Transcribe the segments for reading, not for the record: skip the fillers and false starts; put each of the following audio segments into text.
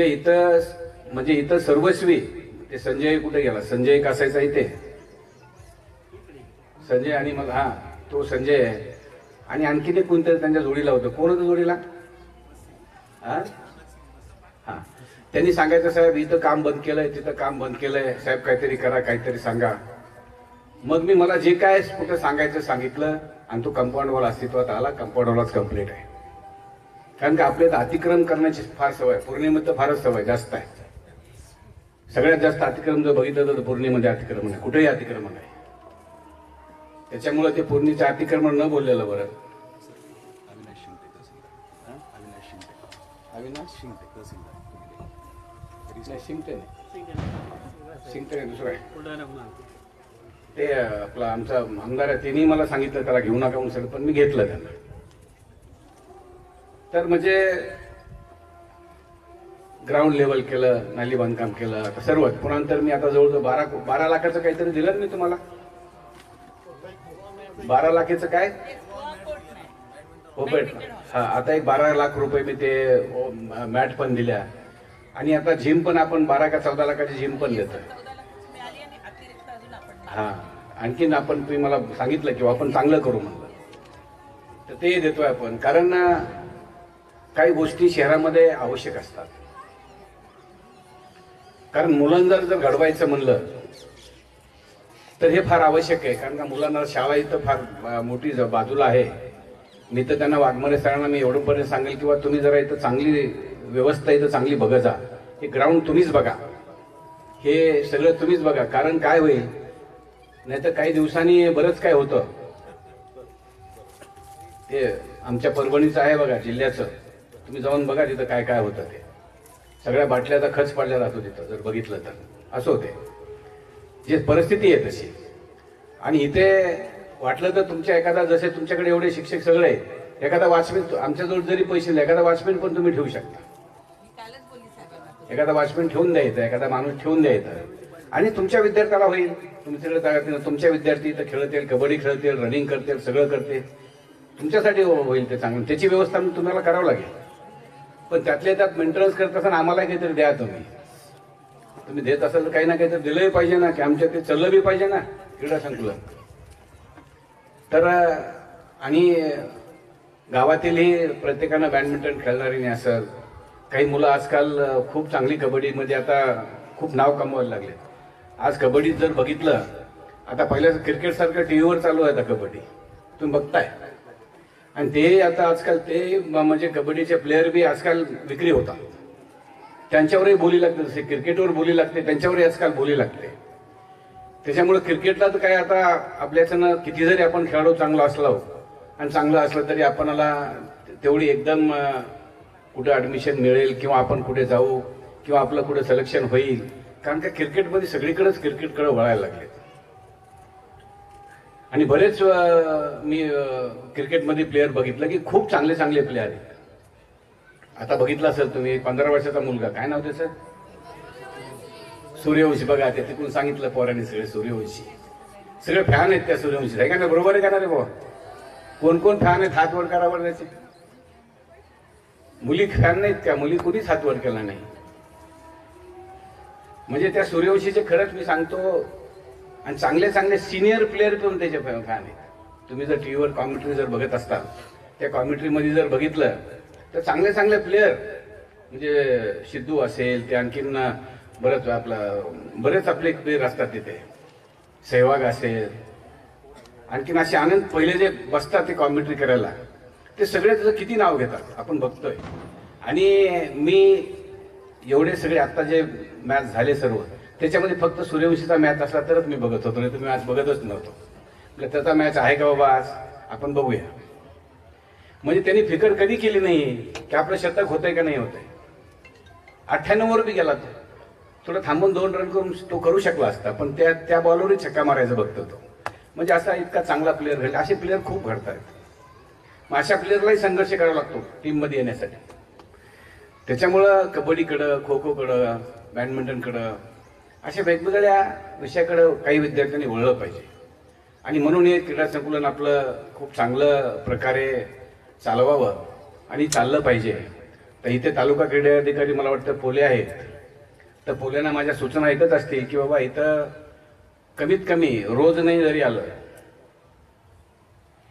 इथं सर्वस्वी ते संजय कुठे गेला? संजय एक असायचा इथे, संजय आणि मग हा तो संजय आहे आणि आणखीन एक कोणतरी त्यांच्या जोडीला होतं. कोण होतं जोडीला? हा, त्यांनी सांगायचं साहेब इथं काम बंद केलंय, तिथं काम बंद केलंय, साहेब काहीतरी करा, काहीतरी सांगा. मग मी मला जे काय कुठं सांगायचं सांगितलं आणि तो कंपाऊंड वॉल अस्तित्वात आला. कंपाऊंड वॉलच कंप्लीट आहे. कारण का आपल्याला अतिक्रमण करण्याची फार सवय, पौर्णिमेत तर फारच सवय जास्त आहे. सगळ्यात जास्त अतिक्रमण जर बघितलं तर पौर्णिमेमध्ये अतिक्रमण आहे, कुठेही अतिक्रमण आहे. त्याच्यामुळे ते पूर्णीचं अतिक्रमण न बोललेलं बरं. अविनाश शिंगटे दुसरं आहे ते आपला आमचा आमदार आहे. त्यांनी मला सांगितलं त्याला घेऊ नका म्हणून, पण मी घेतलं त्यांना. तर म्हणजे ग्राउंड लेवल केलं, नाली बांधकाम केलं, आता सर्वच. पुन्हा तर मी आता जवळजवळ 12 लाखाचं काहीतरी दिलं मी तुम्हाला. 12 लाखाचं काय ओपेट, हा आता एक 12 लाख रुपये मी ते मॅट पण दिल्या आणि आता जिम पण आपण 12 का 14 लाखाची जिम पण देतोय. हा आणखीन आपण तुम्ही मला सांगितलं की आपण चांगलं करू म्हणलं तर ते देतोय आपण. कारण काही गोष्टी शहरामध्ये आवश्यक असतात. कारण मुलांना जर घडवायचं म्हणलं तर हे फार आवश्यक आहे. कारण का मुलांना शाळा इथं फार मोठी बाजूला आहे. मी तर त्यांना वाघमारे सरांना मी एवढंपर्यंत सांगेल किंवा तुम्ही जरा इथं चांगली व्यवस्था इथं चांगली बघा जा. हे ग्राउंड तुम्हीच बघा, हे सगळं तुम्हीच बघा. कारण काय होईल नाही तर काही दिवसांनी बरंच काय होतं. ते आमच्या परभणीचं आहे बघा जिल्ह्याचं, तुम्ही जाऊन बघा तिथं काय काय होतं. ते सगळ्या बाटल्याचा खच पडला जातो तिथं जर बघितलं तर. असं होते जे परिस्थिती आहे तशी. आणि इथे वाटलं तर तुमच्या एखादा, जसे तुमच्याकडे एवढे शिक्षक सगळे आहेत, एखादा वॉचमॅन आमच्याजवळ जरी पैसे नाही, एखादा वॉचमॅन पण तुम्ही ठेवू शकता. एखादा वॉचमॅन ठेवून द्यायचा, एखादा माणूस ठेवून द्यायचा आणि तुमच्या विद्यार्थ्याला होईल. तुम्ही सगळं तुमच्या विद्यार्थी इथं खेळतील, कबड्डी खेळतील, रनिंग करतील, सगळं करतील, तुमच्यासाठी होईल ते चांगलं. त्याची व्यवस्था तुम्हाला करावं लागेल. पण त्यातल्या त्यात मेंटेनन्स करत असताना आम्हाला काहीतरी द्या. तुम्ही देत असाल तर काही ना काहीतरी दिलंही पाहिजे ना, की आमच्या ते चाललं बी पाहिजे ना क्रीडा संकुलन. तर आणि गावातीलही प्रत्येकानं बॅडमिंटन खेळणारी नाही असं. काही मुलं आजकाल खूप चांगली कबड्डीमध्ये आता खूप नाव कमवायला लागले. आज कबड्डीत जर बघितलं, आता पहिल्या क्रिकेटसारखं टीव्हीवर चालू आहे आता कबड्डी, तुम्ही बघताय. आणि ते आता आजकाल ते म्हणजे कबड्डीचे प्लेयर बी आजकाल विक्री होतात. त्यांच्यावरही बोली लागते, जसे क्रिकेटवर बोली लागते त्यांच्यावरही आजकाल बोली लागते. त्याच्यामुळे क्रिकेटला तर काय आता आपल्याच्यानं किती जरी आपण खेळाडू चांगला असलो आणि चांगलं असलं तरी आपणाला तेवढी एकदम कुठे ऍडमिशन मिळेल किंवा आपण कुठे जाऊ किंवा आपलं कुठे सिलेक्शन होईल. कारण का क्रिकेटमध्ये सगळीकडेच क्रिकेटकडे वळायला लागले. आणि बरेच मी क्रिकेटमध्ये प्लेयर बघितलं की खूप चांगले चांगले प्लेयर आहेत. आता बघितलं असेल तुम्ही 15 वर्षाचा मुलगा, काय नाव त्याचं, सूर्यवंशी. बघा ते तिकडून सांगितलं पोरांनी सगळे सूर्यवंशी, सगळे फॅन आहेत त्या सूर्यवंशी. आहे का नाही? बरोबर आहे का ना रे भाऊ? कोण कोण फॅन आहेत? हात वर करावर त्याचे. मुली फॅन नाहीत का? मुली कुणीच हात वर केला नाही. म्हणजे त्या सूर्यवंशीचे खरंच मी सांगतो. आणि चांगले चांगले सिनियर प्लेयर पण त्याचे फॅन आहेत. तुम्ही जर टीव्हीवर कॉमेंट्री जर बघत असताल, त्या कॉमेंट्रीमध्ये जर बघितलं तर चांगले चांगले प्लेयर म्हणजे सिद्धू असेल, ते आणखीन बरेच आपले प्लेयर असतात तिथे, सहवाग असेल, आणखीन असे आनंद पहिले जे बसतात ते कॉमेंट्री करायला, ते सगळे त्याचं किती नाव घेतात आपण बघतोय. आणि मी एवढे सगळे आता जे मॅच झाले सर्व, त्याच्यामध्ये फक्त सूर्यवंशीचा मॅच असला तरच मी बघत होतो, नाही तर मी आज बघतच नव्हतो. म्हणजे त्याचा मॅच आहे का बाबा आज आपण बघूया. म्हणजे त्यांनी फिकर कधी केली नाही की आपलं शतक होतंय का नाही होतंय. 98 वर बी गेला तो, थोडं थांबून 2 रन करून तो करू शकला असता, पण त्या बॉलवरही छक्का मारायचा बघतो तो. म्हणजे असा इतका चांगला प्लेअर घडला. असे प्लेअर खूप घडतात. मग अशा प्लेअरलाही संघर्ष करावा लागतो टीममध्ये येण्यासाठी. त्याच्यामुळं कबड्डीकडं, खो खोकडं, बॅडमिंटनकडं अशा वेगवेगळ्या विषयाकडं काही विद्यार्थ्यांनी वळलं पाहिजे. आणि म्हणून हे क्रीडा संकुलन आपलं खूप चांगलं प्रकारे चालवावं आणि चाललं पाहिजे. तर इथे तालुका क्रीडा अधिकारी मला वाटतं पोले आहेत, तर पोल्यांना माझ्या सूचना एकच असतील की बाबा इथं कमीत कमी रोज नाही जरी आलं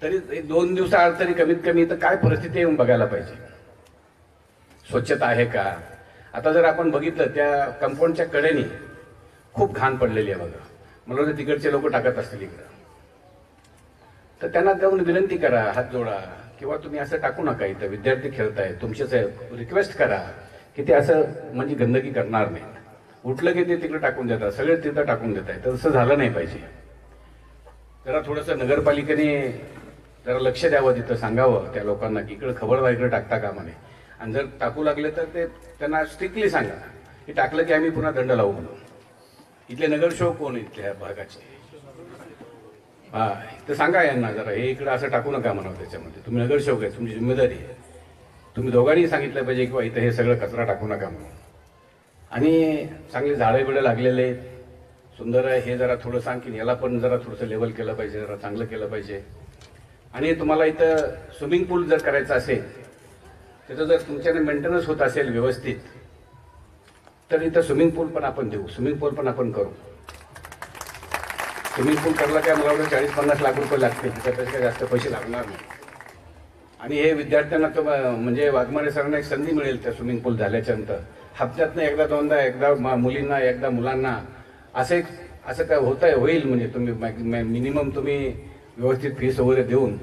तरी 2 दिवसाआड तरी कमीत कमी इथं काय परिस्थिती येऊन बघायला पाहिजे, स्वच्छता आहे का. आता जर आपण बघितलं त्या कंपाऊंडच्या कडेने खूप घाण पडलेली आहे बघा, मला वाटतं तिकडचे लोक टाकत असतील इकडं, तर त्यांना जाऊन विनंती करा, हात जोडा, किंवा तुम्ही असं टाकू नका, इथं विद्यार्थी खेळताय, तुमचेच रिक्वेस्ट करा की ते असं म्हणजे गंदगी करणार नाही. उठलं की ते तिकडे टाकून देतात, सगळे तिथं टाकून देत आहे, तर तसं झालं नाही पाहिजे. जरा थोडंसं नगरपालिकेने जरा लक्ष द्यावं, तिथं सांगावं त्या लोकांना की इकडे खबरदार इकडे टाकता कामा नये, आणि जर टाकू लागले तर ते त्यांना स्ट्रिक्टली सांगा की टाकलं की आम्ही पुन्हा दंड लावू म्हणून. इथले नगरसेवक कोण इथल्या भागाचे, हा तर सांगा यांना जरा हे इकडे असं टाकू नका म्हणावं, त्याच्यामध्ये तुम्ही नगरसेवक आहे, तुमची जिम्मेदारी आहे, तुम्ही दोघांनी सांगितलं पाहिजे किंवा इथं हे सगळं कचरा टाकू नका म्हणून. आणि चांगले झाडे बिडे लागलेले आहेत, सुंदर आहे, हे जरा थोडं सांग की याला पण जरा थोडंसं लेवल केलं पाहिजे, जरा चांगलं केलं पाहिजे. आणि तुम्हाला इथं स्विमिंग पूल जर करायचं असेल, त्याचं जर तुमच्याने मेंटेनन्स होत असेल व्यवस्थित, तर इथं स्विमिंग पूल पण आपण देऊ, स्विमिंग पूल पण आपण करू. स्विमिंग पूल करला काय मला वाटतं 40-50 लाख रुपये लागतील, त्याच्यापेक्षा जास्त पैसे लागणार नाही. आणि हे विद्यार्थ्यांना तर म्हणजे वाघमारे सरांना एक संधी मिळेल त्या स्विमिंग पूल झाल्याच्या नंतर, हप्त्यातनं एकदा दोनदा, एकदा मुलींना एकदा मुलांना, असं काय होईल म्हणजे तुम्ही मिनिमम तुम्ही व्यवस्थित फीस वगैरे देऊन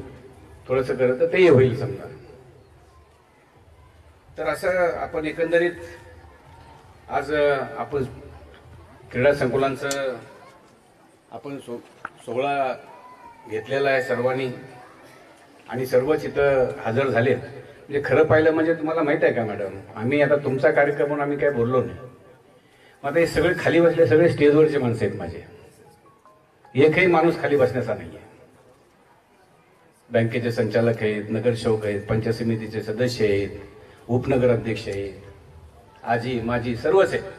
थोडंसं करत तर तेही होईल समजा. तर असं आपण एकंदरीत आज आपण क्रीडा संकुलांचं आपण सोहळा घेतलेला आहे सर्वांनी, आणि सर्वच इथं हजर झालेत. म्हणजे खरं पाहिलं म्हणजे तुम्हाला माहित आहे का मॅडम, आम्ही आता तुमचा कार्यक्रम म्हणून आम्ही काय बोललो नाही. मग आता हे सगळे खाली बसले, सगळे स्टेजवरचे माणसं आहेत माझे, एकही माणूस खाली बसण्याचा नाहीये. बँकेचे संचालक आहेत, नगरसेवक आहेत, पंचायत समितीचे सदस्य आहेत, उपनगर अध्यक्ष आहेत, आजी माजी सर्वच आहेत.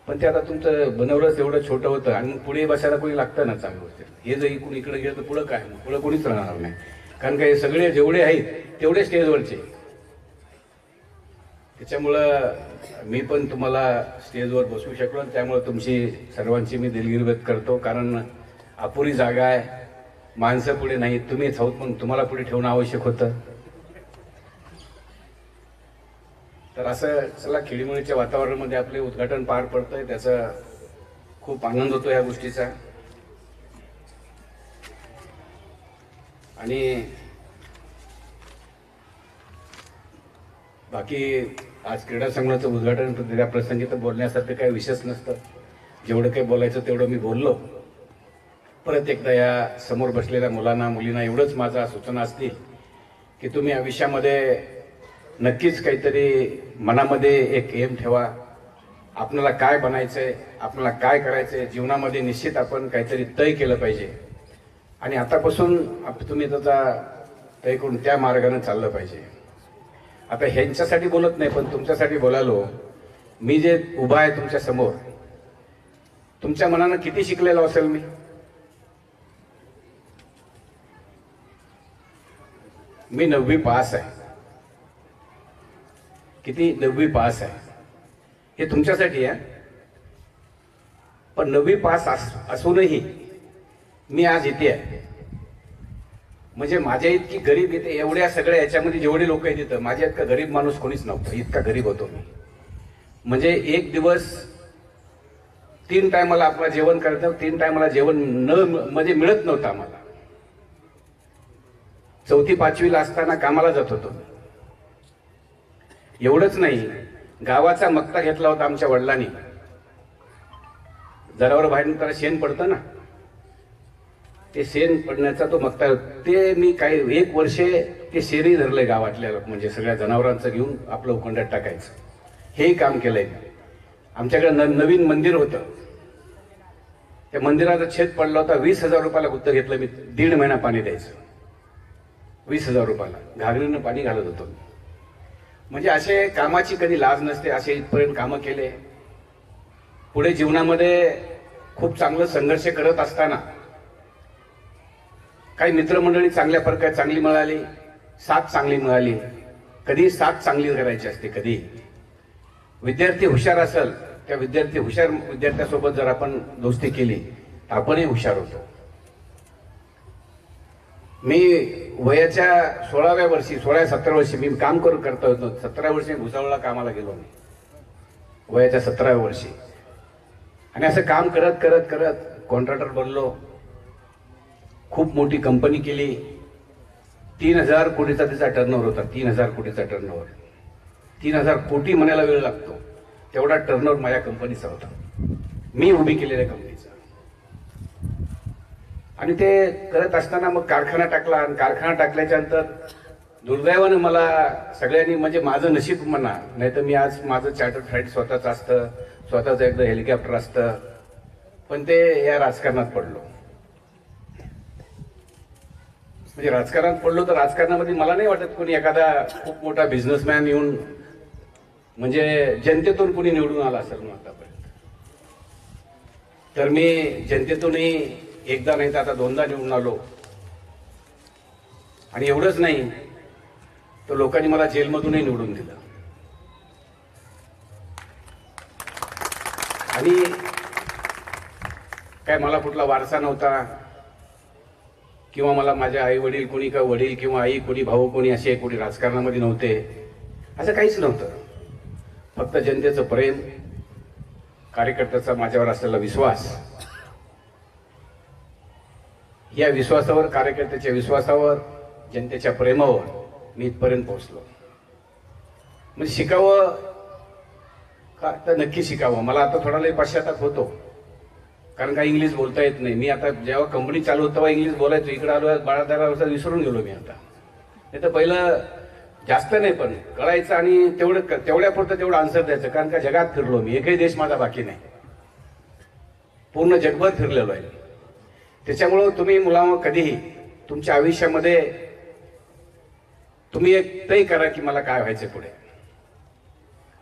पण ते आता तुमचं बनवलंच एवढं छोटं होतं, आणि पुढे बसायला कोणी लागतं ना चांगलं होतं. हे जर इकडून इकडे गेलं तर पुढं काय, पुढं कोणीच राहणार नाही, कारण का हे सगळे जेवढे आहेत तेवढे स्टेजवरचे. त्याच्यामुळं मी पण तुम्हाला स्टेजवर बसवू शकलो, त्यामुळे तुमची सर्वांची मी दिलगिरी व्यक्त करतो. कारण अपुरी जागा आहे, माणसं पुढे नाहीत, तुम्हीच आहोत, पण तुम्हाला पुढे ठेवणं आवश्यक होतं. तर असं चला खेळीमेळीच्या वातावरणामध्ये आपले उद्घाटन पार पडतंय, त्याचा खूप आनंद होतो या गोष्टीचा. आणि बाकी आज क्रीडा संकुलाचं उद्घाटन त्या प्रसंगी तर बोलण्यासारखं काही विशेष नसतं, जेवढं काही बोलायचं तेवढं मी बोललो. परत एकदा या समोर बसलेल्या मुलांना मुलींना एवढंच माझा सूचना असतील की तुम्ही आयुष्यामध्ये नक्कीच काहीतरी मनामध्ये एक एम ठेवा, आपल्याला काय बनायचंय, आपल्याला काय करायचंय जीवनामध्ये, निश्चित आपण काहीतरी तय केलं पाहिजे. आणि आतापासून तुम्ही त्याचा तय करून त्या मार्गाने चाललं पाहिजे. आता ह्यांच्यासाठी बोलत नाही, पण तुमच्यासाठी बोलालो. मी जे उभा आहे तुमच्या समोर, तुमच्या मनानं किती शिकलेलो असेल मी 9वी पास आहे. किती 9वी पास आहे हे तुमच्यासाठी आहे. पण 9वी पास असूनही मी आज इथे आहे. म्हणजे माझ्या इतकी गरीब इथे एवढ्या सगळ्या याच्यामध्ये जेवढे लोक आहेत तिथं, माझ्या इतका गरीब माणूस कोणीच नव्हतं, इतका गरीब होतो मी. म्हणजे एक दिवस 3 टायमाला आपला जेवण करतं, 3 टायमाला जेवण म्हणजे मिळत नव्हतं आम्हाला. 4थी 5वीला असताना कामाला जात होतो. एवढंच नाही, गावाचा मक्ता घेतला होता आमच्या वडिलांनी. जनावर बाहेर त्याला शेण पडतं ना, ते शेण पडण्याचा तो मक्ता, ते मी काही 1 वर्ष ते शेरी धरलंय गावातल्या, म्हणजे सगळ्या जनावरांचं घेऊन आपलं उखंड्यात टाकायचं, हेही काम केलंय. आमच्याकडे नवीन मंदिर होतं, त्या मंदिराचा छेद पडला होता. 20,000 रुपयाला गुत्त घेतलं मी, 1.5 महिना पाणी द्यायचं. 20,000 रुपयाला घागरीनं पाणी घालत होतो. म्हणजे असे कामाची कधी लाज नसते, असे इथपर्यंत कामं केले. पुढे जीवनामध्ये खूप चांगलं संघर्ष करत असताना काही मित्रमंडळी चांगल्या प्रकारे चांगली मिळाली, साथ चांगली मिळाली. कधी साथ चांगली करायची असते. कधी विद्यार्थी हुशार असेल, त्या हुशार विद्यार्थ्यासोबत जर आपण दोस्ती केली तर आपणही हुशार होतो. मी वयाच्या 16व्या वर्षी 16-17 वर्षी मी काम करत होतो. 17 वर्षी भुसावळला कामाला गेलो मी वयाच्या 17व्या वर्षी. आणि असं काम करत करत करत कॉन्ट्रॅक्टर बनलो. खूप मोठी कंपनी केली. 3000 कोटीचा तिचा टर्नओव्हर होता. 3000 कोटीचा टर्नओव्हर. 3000 कोटी म्हणायला वेळ लागतो तेवढा टर्नओव्हर माझ्या कंपनीचा होता, मी उभी केलेल्या कंपनीचा. आणि ते करत असताना मग कारखाना टाकला. आणि कारखाना टाकल्याच्या नंतर दुर्दैवानं मला सगळ्यांनी, म्हणजे माझं नशीब म्हणा, नाही तर मी आज माझं चार्टर्ड फ्लाईट स्वतःच असतं, स्वतःचं एकदा हेलिकॉप्टर असतं, पण ते या राजकारणात पडलो. म्हणजे राजकारणात पडलो तर राजकारणामध्ये मला नाही वाटत कोणी एखादा खूप मोठा बिझनेसमॅन येऊन म्हणजे जनतेतून कोणी निवडून आला असेल म्हणून आतापर्यंत. तर मी जनतेतूनही एकदा नाही तर आता 2दा निवडून आलो. आणि एवढंच नाही तर लोकांनी मला जेलमधूनही निवडून दिलं. आणि काय मला कुठला वारसा नव्हता, किंवा मला माझ्या आई वडील कोणी का वडील किंवा आई कोणी भाऊ कोणी असे कोणी राजकारणामध्ये नव्हते, असं काहीच नव्हतं. फक्त जनतेचं प्रेम, कार्यकर्त्याचा माझ्यावर असलेला विश्वास, या विश्वासावर, कार्यकर्त्याच्या विश्वासावर, जनतेच्या प्रेमावर मी इथपर्यंत पोहोचलो. म्हणजे शिकावं का तर नक्की शिकावं. मला आता थोडा लई पश्चाताप होतो, कारण का इंग्लिश बोलता येत नाही. मी आता जेव्हा कंपनी चालू होतं तेव्हा इंग्लिश बोलायचो. इकडे आलो 12-13 वर्षात विसरून गेलो मी आता. नाही तर पहिलं जास्त नाही पण कळायचं आणि तेवढ्यापुरतं तेवढं आन्सर द्यायचं, कारण का जगात फिरलो मी. एकही देश माझा बाकी नाही, पूर्ण जगभर फिरलेलो आहे. त्याच्यामुळं तुम्ही मुलांवर कधीही तुमच्या आयुष्यामध्ये तुम्ही एक तय करा की मला काय व्हायचं पुढे.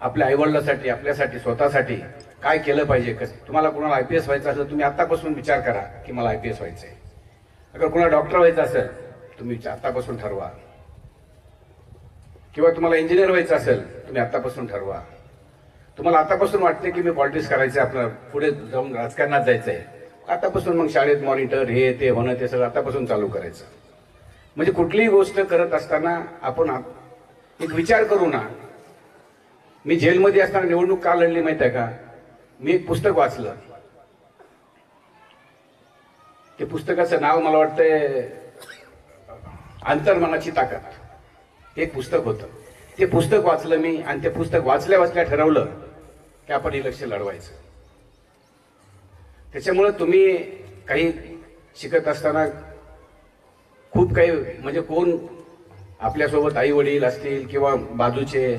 आपल्या आईवडिलांसाठी, आपल्यासाठी, स्वतःसाठी काय केलं पाहिजे. कसं तुम्हाला कोणाला IPS व्हायचं असेल तुम्ही आतापासून विचार करा की मला IPS व्हायचंय. अगर कोणाला डॉक्टर व्हायचं असेल तुम्ही आतापासून ठरवा. किंवा तुम्हाला इंजिनियर व्हायचं असेल तुम्ही आतापासून ठरवा. तुम्हाला आतापासून वाटते की मी पॉलिटिक्स करायचं, आपलं पुढे जाऊन राजकारणात जायचंय, आतापासून मग शाळेत मॉनिटर हे ते होणं ते सगळं आतापासून चालू करायचं. म्हणजे कुठलीही गोष्ट करत असताना आपण एक विचार करू ना. मी जेलमध्ये असताना निवडणूक का लढली माहिती आहे का? मी एक पुस्तक वाचलं. ते पुस्तकाचं नाव मला वाटतंय अंतर्मनाची ताकद. एक पुस्तक होतं. ते पुस्तक वाचलं मी आणि ते पुस्तक वाचल्या ठरवलं की आपण इलेक्शन लढवायचं. त्याच्यामुळे तुम्ही काही शिकत असताना खूप काही, म्हणजे कोण आपल्यासोबत आई वडील असतील किंवा बाजूचे,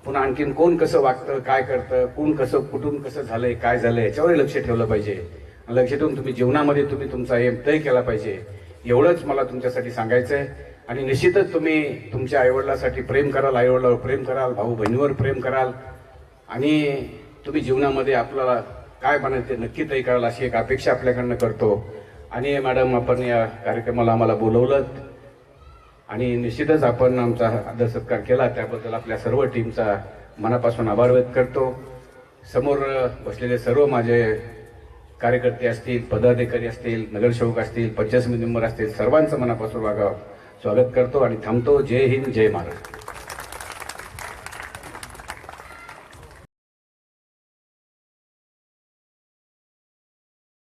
पुन्हा आणखीन कोण कसं वागतं, काय करतं, कोण कसं, कुठून कसं झालंय, काय झालंय, याच्यावर लक्ष ठेवलं पाहिजे. लक्ष ठेवून तुम्ही जीवनामध्ये तुमचा एम तय केला पाहिजे. एवढंच मला तुमच्यासाठी सांगायचं आहे. आणि निश्चितच तुम्ही तुमच्या आईवडिलांसाठी प्रेम कराल, आईवडिलावर प्रेम कराल, भाऊ बहिणीवर प्रेम कराल, आणि तुम्ही जीवनामध्ये आपल्याला काय बनायचं ते नक्की तय कराल अशी एक अपेक्षा आपल्याकडनं करतो. आणि मॅडम, आपण या कार्यक्रमाला आम्हाला बोलवलं आणि निश्चितच आपण आमचा आदर सत्कार केला, त्याबद्दल आपल्या सर्व टीमचा मनापासून आभार व्यक्त करतो. समोर बसलेले सर्व माझे कार्यकर्ते असतील, पदाधिकारी असतील, नगरसेवक असतील, पंचायत समिती मेंबर असतील, सर्वांचं मनापासून स्वागत करतो आणि थांबतो. जय हिंद, जय महाराष्ट्र.